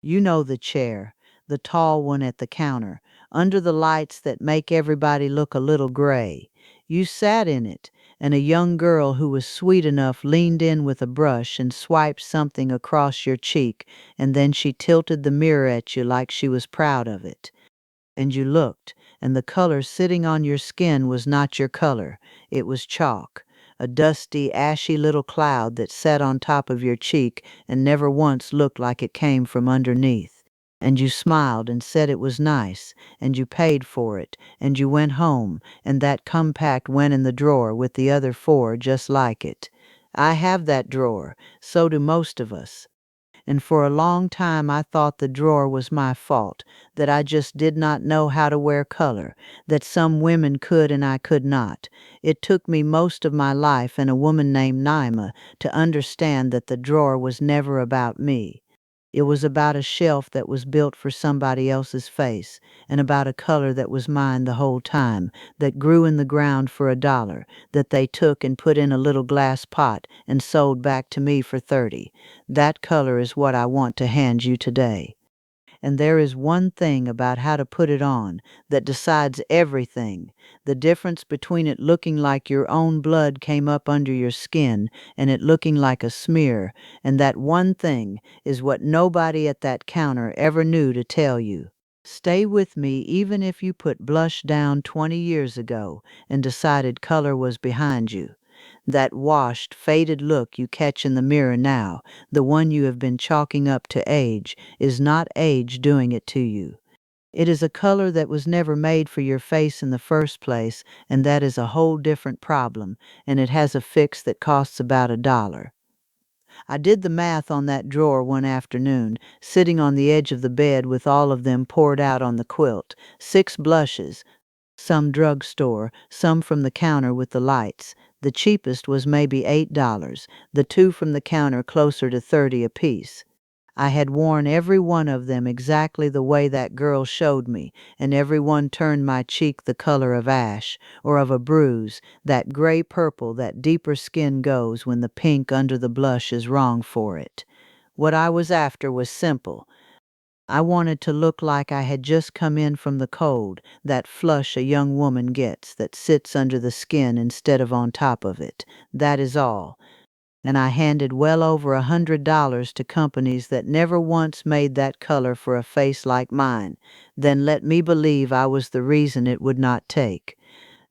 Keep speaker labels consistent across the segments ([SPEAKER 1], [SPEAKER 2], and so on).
[SPEAKER 1] You know the chair, the tall one at the counter, under the lights that make everybody look a little gray. You sat in it, and a young girl who was sweet enough leaned in with a brush and swiped something across your cheek, and then she tilted the mirror at you like she was proud of it. And you looked, and the color sitting on your skin was not your color. It was chalk, a dusty, ashy little cloud that sat on top of your cheek and never once looked like it came from underneath. And you smiled and said it was nice, and you paid for it, and you went home, and that compact went in the drawer with the other four just like it. I have that drawer, so do most of us. And for a long time I thought the drawer was my fault, that I just did not know how to wear color, that some women could and I could not. It took me most of my life and a woman named Naima to understand that the drawer was never about me. It was about a shelf that was built for somebody else's face, and about a color that was mine the whole time, that grew in the ground for $1, that they took and put in a little glass pot and sold back to me for 30. That color is what I want to hand you today. And there is one thing about how to put it on that decides everything. The difference between it looking like your own blood came up under your skin and it looking like a smear. And that one thing is what nobody at that counter ever knew to tell you. Stay with me even if you put blush down 20 years ago and decided color was behind you. That washed, faded look you catch in the mirror now, the one you have been chalking up to age, is not age doing it to you. It is a color that was never made for your face in the first place, and that is a whole different problem, and it has a fix that costs about $1. I did the math on that drawer one afternoon, sitting on the edge of the bed with all of them poured out on the quilt. 6 blushes, some drugstore, some from the counter with the lights. The cheapest was maybe $8, the two from the counter closer to 30 apiece. I had worn every one of them exactly the way that girl showed me, and every one turned my cheek the color of ash, or of a bruise, that gray purple that deeper skin goes when the pink under the blush is wrong for it. What I was after was simple. I wanted to look like I had just come in from the cold, that flush a young woman gets that sits under the skin instead of on top of it. That is all. And I handed well over $100 to companies that never once made that color for a face like mine. Then let me believe I was the reason it would not take.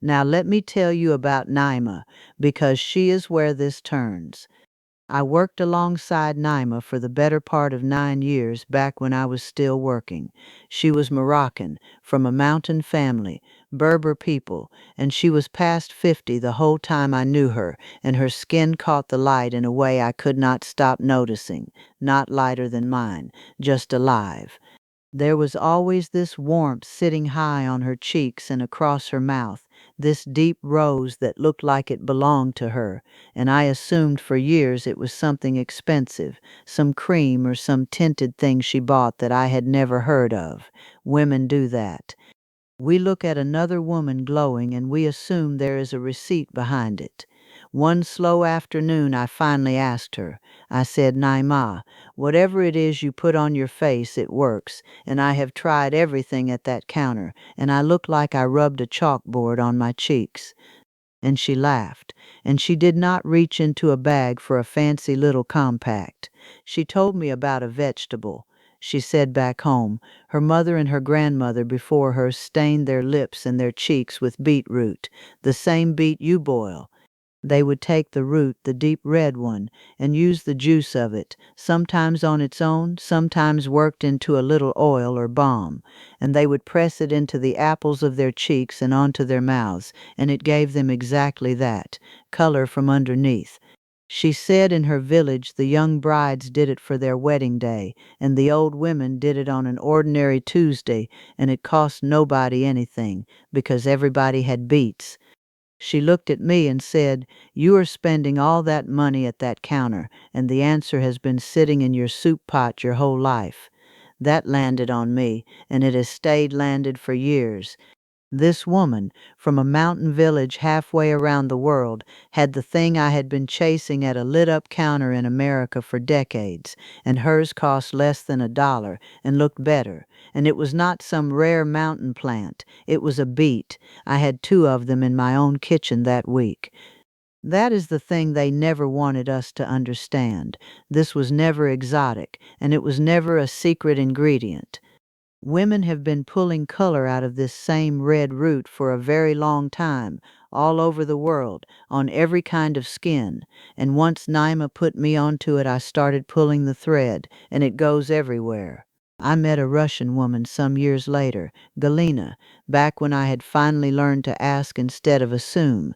[SPEAKER 1] Now let me tell you about Naima, because she is where this turns. I worked alongside Naima for the better part of 9 years back when I was still working. She was Moroccan, from a mountain family, Berber people, and she was past 50 the whole time I knew her, and her skin caught the light in a way I could not stop noticing, not lighter than mine, just alive. There was always this warmth sitting high on her cheeks and across her mouth, this deep rose that looked like it belonged to her, and I assumed for years it was something expensive, some cream or some tinted thing she bought that I had never heard of. Women do that. We look at another woman glowing and we assume there is a receipt behind it. One slow afternoon I finally asked her. I said, Naima, whatever it is you put on your face, it works, and I have tried everything at that counter, and I look like I rubbed a chalkboard on my cheeks. And she laughed, and she did not reach into a bag for a fancy little compact. She told me about a vegetable. She said back home, her mother and her grandmother before her stained their lips and their cheeks with beetroot, the same beet you boil. They would take the root, the deep red one, and use the juice of it, sometimes on its own, sometimes worked into a little oil or balm, and they would press it into the apples of their cheeks and onto their mouths, and it gave them exactly that, color from underneath. She said in her village the young brides did it for their wedding day, and the old women did it on an ordinary Tuesday, and it cost nobody anything, because everybody had beets. She looked at me and said, you are spending all that money at that counter, and the answer has been sitting in your soup pot your whole life. That landed on me, and it has stayed landed for years. This woman, from a mountain village halfway around the world, had the thing I had been chasing at a lit-up counter in America for decades, and hers cost less than $1 and looked better. And it was not some rare mountain plant. It was a beet. I had 2 of them in my own kitchen that week. That is the thing they never wanted us to understand. This was never exotic, and it was never a secret ingredient. Women have been pulling color out of this same red root for a very long time, all over the world, on every kind of skin. And once Naima put me onto it, I started pulling the thread, and it goes everywhere. I met a Russian woman some years later, Galina, back when I had finally learned to ask instead of assume.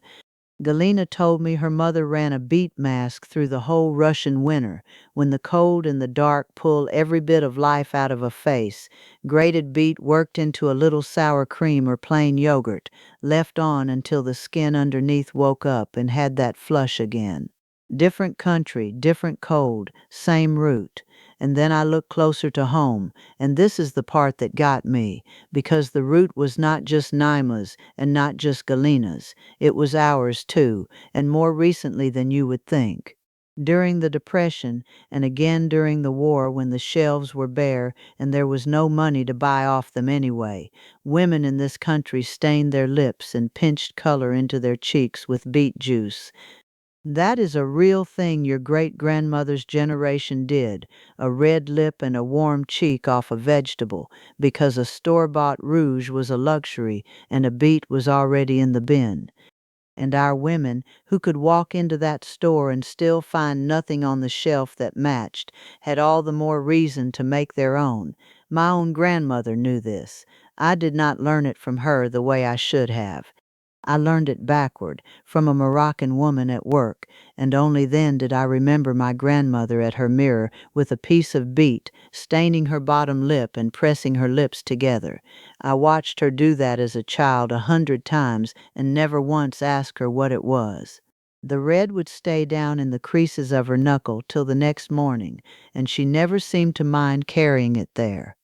[SPEAKER 1] Galina told me her mother ran a beet mask through the whole Russian winter, when the cold and the dark pull every bit of life out of a face. Grated beet worked into a little sour cream or plain yogurt, left on until the skin underneath woke up and had that flush again. Different country, different cold, same root. And then I looked closer to home, and this is the part that got me, because the root was not just Naima's and not just Galina's. It was ours too, and more recently than you would think. During the Depression, and again during the war when the shelves were bare and there was no money to buy off them anyway, women in this country stained their lips and pinched color into their cheeks with beet juice. That is a real thing your great-grandmother's generation did, a red lip and a warm cheek off a vegetable, because a store-bought rouge was a luxury and a beet was already in the bin. And our women, who could walk into that store and still find nothing on the shelf that matched, had all the more reason to make their own. My own grandmother knew this. I did not learn it from her the way I should have. I learned it backward, from a Moroccan woman at work, and only then did I remember my grandmother at her mirror with a piece of beet, staining her bottom lip and pressing her lips together. I watched her do that as a child 100 times and never once asked her what it was. The red would stay down in the creases of her knuckle till the next morning, and she never seemed to mind carrying it there.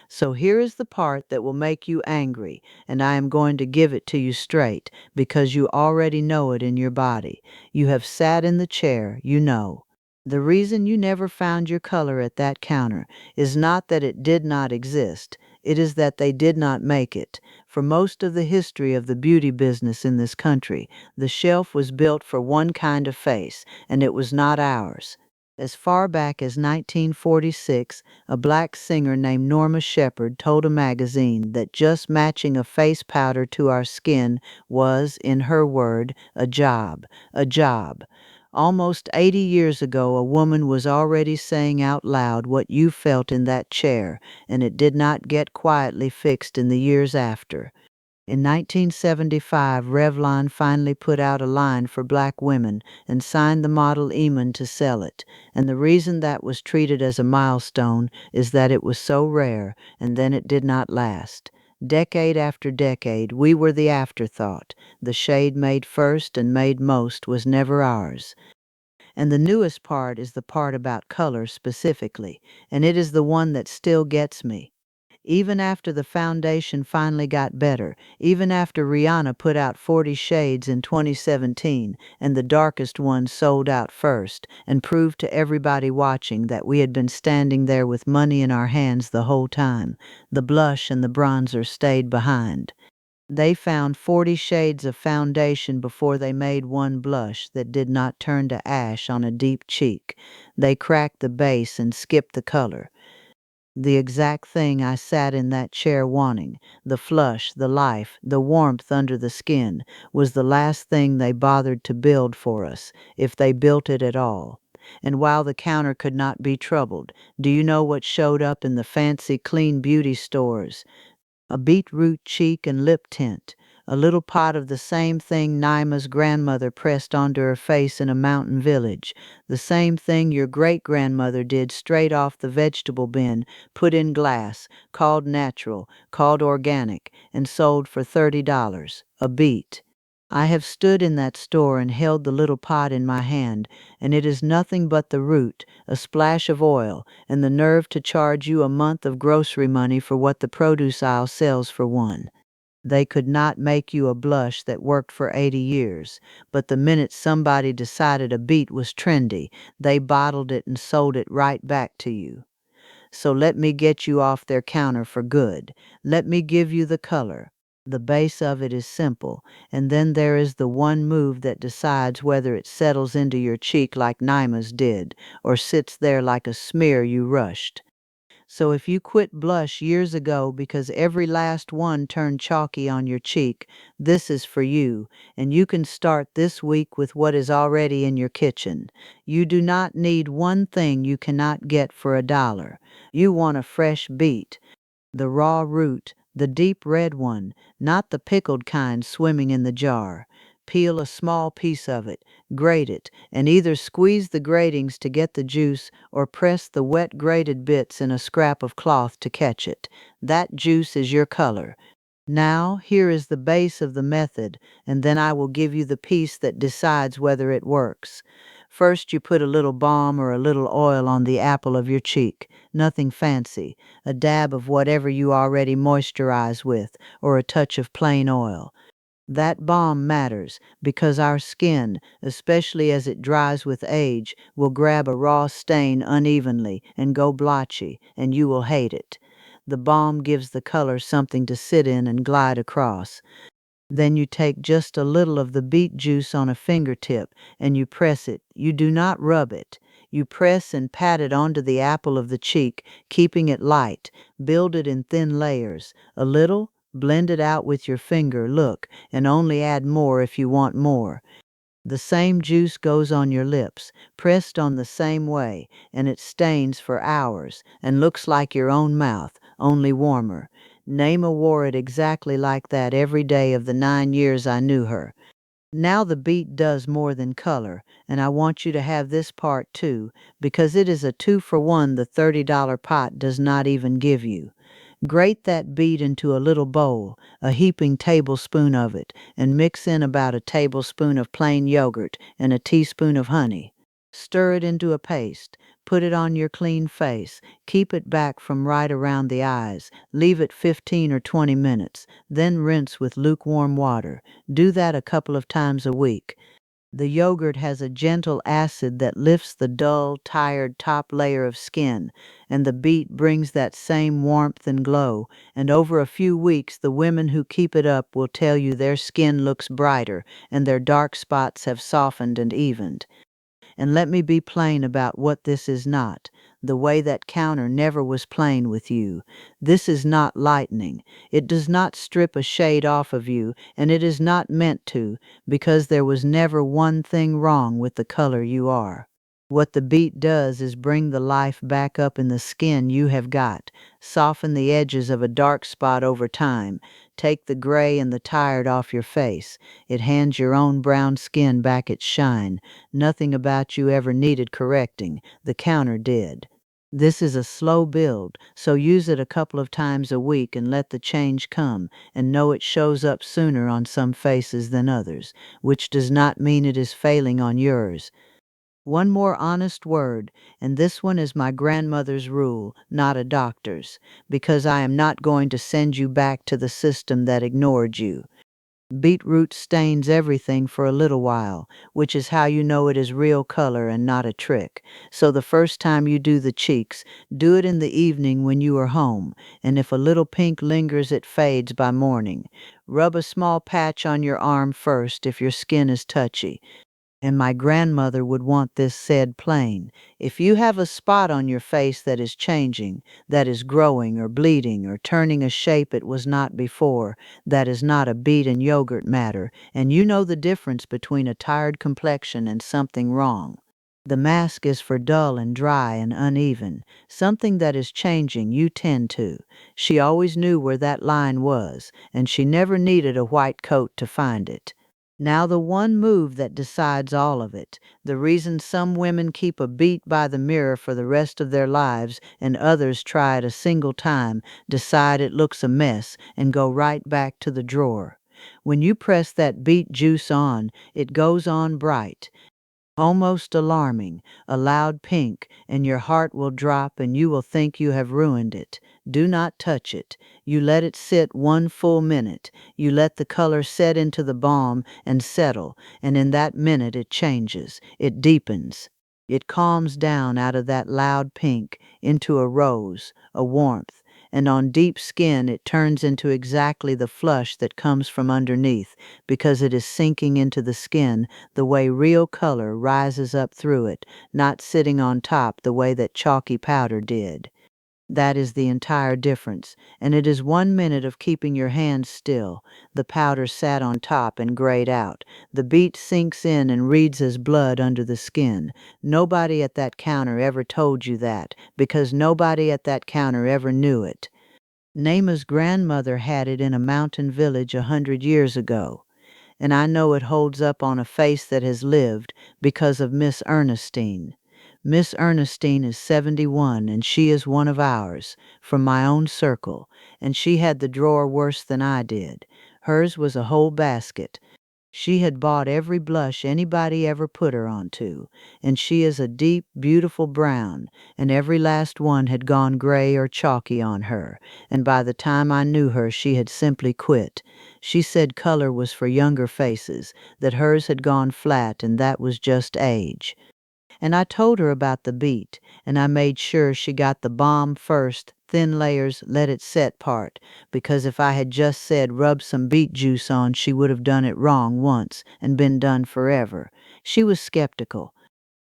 [SPEAKER 1] So here is the part that will make you angry, and I am going to give it to you straight, because you already know it in your body. You have sat in the chair, you know. The reason you never found your color at that counter is not that it did not exist. It is that they did not make it. For most of the history of the beauty business in this country, the shelf was built for one kind of face, and it was not ours. As far back as 1946, a black singer named Norma Shephard told a magazine that just matching a face powder to our skin was, in her word, a job, a job. Almost 80 years ago, a woman was already saying out loud what you felt in that chair, and it did not get quietly fixed in the years after. In 1975, Revlon finally put out a line for black women and signed the model Iman to sell it. And the reason that was treated as a milestone is that it was so rare, and then it did not last. Decade after decade, we were the afterthought. The shade made first and made most was never ours. And the newest part is the part about color specifically, and it is the one that still gets me. Even after the foundation finally got better, even after Rihanna put out 40 Shades in 2017 and the darkest one sold out first and proved to everybody watching that we had been standing there with money in our hands the whole time, the blush and the bronzer stayed behind. They found 40 shades of foundation before they made one blush that did not turn to ash on a deep cheek. They cracked the base and skipped the color. The exact thing I sat in that chair wanting, the flush, the life, the warmth under the skin, was the last thing they bothered to build for us, if they built it at all. And while the counter could not be troubled, do you know what showed up in the fancy clean beauty stores? A beetroot cheek and lip tint, a little pot of the same thing Naima's grandmother pressed onto her face in a mountain village, the same thing your great-grandmother did straight off the vegetable bin, put in glass, called natural, called organic, and sold for $30 a beet. I have stood in that store and held the little pot in my hand, and it is nothing but the root, a splash of oil, and the nerve to charge you a month of grocery money for what the produce aisle sells for one. They could not make you a blush that worked for 80 years, but the minute somebody decided a beet was trendy, they bottled it and sold it right back to you. So let me get you off their counter for good. Let me give you the color. The base of it is simple, and then there is the one move that decides whether it settles into your cheek like Naima's did, or sits there like a smear you rushed. So if you quit blush years ago because every last one turned chalky on your cheek, this is for you, and you can start this week with what is already in your kitchen. You do not need one thing you cannot get for $1. You want a fresh beet, the raw root, the deep red one, not the pickled kind swimming in the jar. Peel a small piece of it, grate it, and either squeeze the gratings to get the juice or press the wet grated bits in a scrap of cloth to catch it. That juice is your color. Now, here is the base of the method, and then I will give you the piece that decides whether it works. First, you put a little balm or a little oil on the apple of your cheek. Nothing fancy. A dab of whatever you already moisturize with, or a touch of plain oil. That balm matters because our skin, especially as it dries with age, will grab a raw stain unevenly and go blotchy, and you will hate it. The balm gives the color something to sit in and glide across. Then you take just a little of the beet juice on a fingertip and you press it. You do not rub it. You press and pat it onto the apple of the cheek, keeping it light. Build it in thin layers. A little, blend it out with your finger, look, and only add more if you want more. The same juice goes on your lips, pressed on the same way, and it stains for hours and looks like your own mouth, only warmer. Naima wore it exactly like that every day of the 9 years I knew her. Now the beet does more than color, and I want you to have this part too, because it is a 2-for-1 the $30 pot does not even give you. Grate that beet into a little bowl, a heaping tablespoon of it, and mix in about a tablespoon of plain yogurt and a teaspoon of honey. Stir it into a paste. Put it on your clean face. Keep it back from right around the eyes. Leave it 15 or 20 minutes. Then rinse with lukewarm water. Do that a couple of times a week. The yogurt has a gentle acid that lifts the dull, tired top layer of skin, and the beet brings that same warmth and glow, and over a few weeks the women who keep it up will tell you their skin looks brighter and their dark spots have softened and evened. And let me be plain about what this is not, the way that counter never was plain with you. This is not lightening. It does not strip a shade off of you, and it is not meant to, because there was never one thing wrong with the color you are. What the beet does is bring the life back up in the skin you have got, soften the edges of a dark spot over time, take the gray and the tired off your face. It hands your own brown skin back its shine. Nothing about you ever needed correcting. The counter did. This is a slow build, so use it a couple of times a week and let the change come, and know it shows up sooner on some faces than others, which does not mean it is failing on yours. One more honest word, and this one is my grandmother's rule, not a doctor's, because I am not going to send you back to the system that ignored you. Beetroot stains everything for a little while, which is how you know it is real color and not a trick. So the first time you do the cheeks, do it in the evening when you are home, and if a little pink lingers it fades by morning. Rub a small patch on your arm first if your skin is touchy. And my grandmother would want this said plain. If you have a spot on your face that is changing, that is growing or bleeding or turning a shape it was not before, that is not a beet and yogurt matter, and you know the difference between a tired complexion and something wrong. The mask is for dull and dry and uneven, something that is changing you tend to. She always knew where that line was, and she never needed a white coat to find it. Now the one move that decides all of it, the reason some women keep a beet by the mirror for the rest of their lives and others try it a single time, decide it looks a mess, and go right back to the drawer. When you press that beet juice on, it goes on bright. almost alarming, a loud pink, and your heart will drop and you will think you have ruined it. Do not touch it. You let it sit 1 full minute. You let the color set into the balm and settle, and in that minute it changes. It deepens. It calms down out of that loud pink into a rose, a warmth, and on deep skin it turns into exactly the flush that comes from underneath because it is sinking into the skin the way real color rises up through it, not sitting on top the way that chalky powder did. That is the entire difference, and it is 1 minute of keeping your hands still. The powder sat on top and grayed out. The beet sinks in and reads as blood under the skin. Nobody at that counter ever told you that, because nobody at that counter ever knew it. Nama's grandmother had it in a mountain village 100 years ago, and I know it holds up on a face that has lived because of Miss Ernestine. Miss Ernestine is 71, and she is one of ours, from my own circle, and she had the drawer worse than I did. Hers was a whole basket. She had bought every blush anybody ever put her onto, and she is a deep, beautiful brown, and every last one had gone gray or chalky on her, and by the time I knew her she had simply quit. She said color was for younger faces, that hers had gone flat and that was just age. And I told her about the beet, and I made sure she got the balm first, thin layers, let it set part, because if I had just said rub some beet juice on, she would have done it wrong once and been done forever. She was skeptical.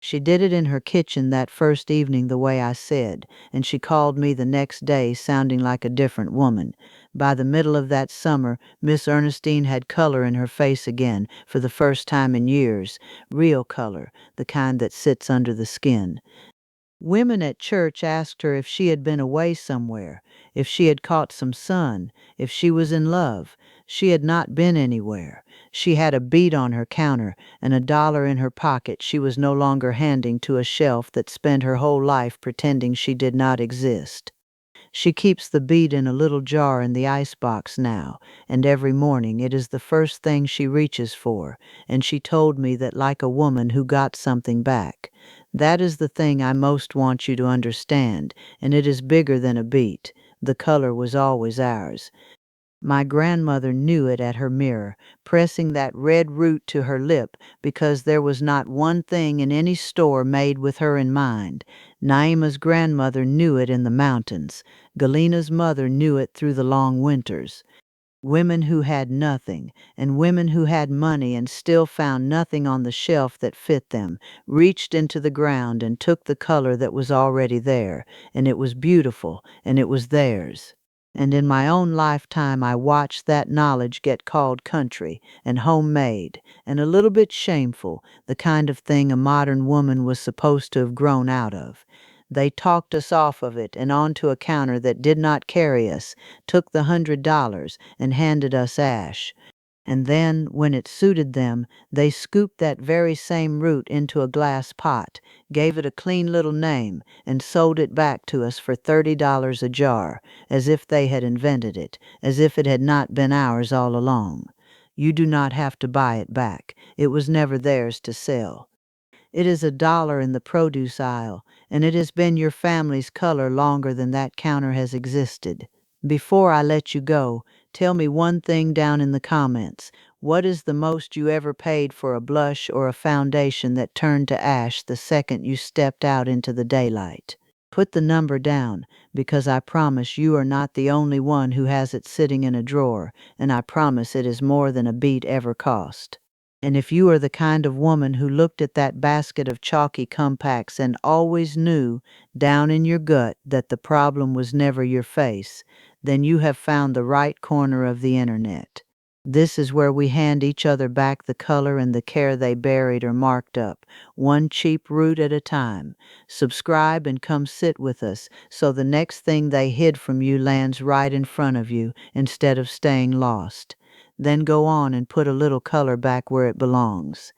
[SPEAKER 1] She did it in her kitchen that first evening the way I said, and she called me the next day sounding like a different woman. By the middle of that summer, Miss Ernestine had color in her face again for the first time in years, real color, the kind that sits under the skin. Women at church asked her if she had been away somewhere, if she had caught some sun, if she was in love. She had not been anywhere. She had a beet on her counter and $1 in her pocket she was no longer handing to a shelf that spent her whole life pretending she did not exist. She keeps the beet in a little jar in the icebox now, and every morning it is the first thing she reaches for, and she told me that like a woman who got something back. That is the thing I most want you to understand, and it is bigger than a beet. The color was always ours. My grandmother knew it at her mirror, pressing that red root to her lip because there was not one thing in any store made with her in mind. Naima's grandmother knew it in the mountains. Galena's mother knew it through the long winters. Women who had nothing, and women who had money and still found nothing on the shelf that fit them, reached into the ground and took the color that was already there, and it was beautiful, and it was theirs. And in my own lifetime I watched that knowledge get called country and homemade and a little bit shameful, the kind of thing a modern woman was supposed to have grown out of. They talked us off of it and onto a counter that did not carry us, took the $100 and handed us ash. And then, when it suited them, they scooped that very same root into a glass pot, gave it a clean little name, and sold it back to us for $30 a jar, as if they had invented it, as if it had not been ours all along. You do not have to buy it back. It was never theirs to sell. It is $1 in the produce aisle, and it has been your family's color longer than that counter has existed. Before I let you go, tell me one thing down in the comments. What is the most you ever paid for a blush or a foundation that turned to ash the second you stepped out into the daylight? Put the number down, because I promise you are not the only one who has it sitting in a drawer, and I promise it is more than a beet ever cost. And if you are the kind of woman who looked at that basket of chalky compacts and always knew, down in your gut, that the problem was never your face, then you have found the right corner of the internet. This is where we hand each other back the color and the care they buried or marked up, one cheap root at a time. Subscribe and come sit with us so the next thing they hid from you lands right in front of you instead of staying lost. Then go on and put a little color back where it belongs.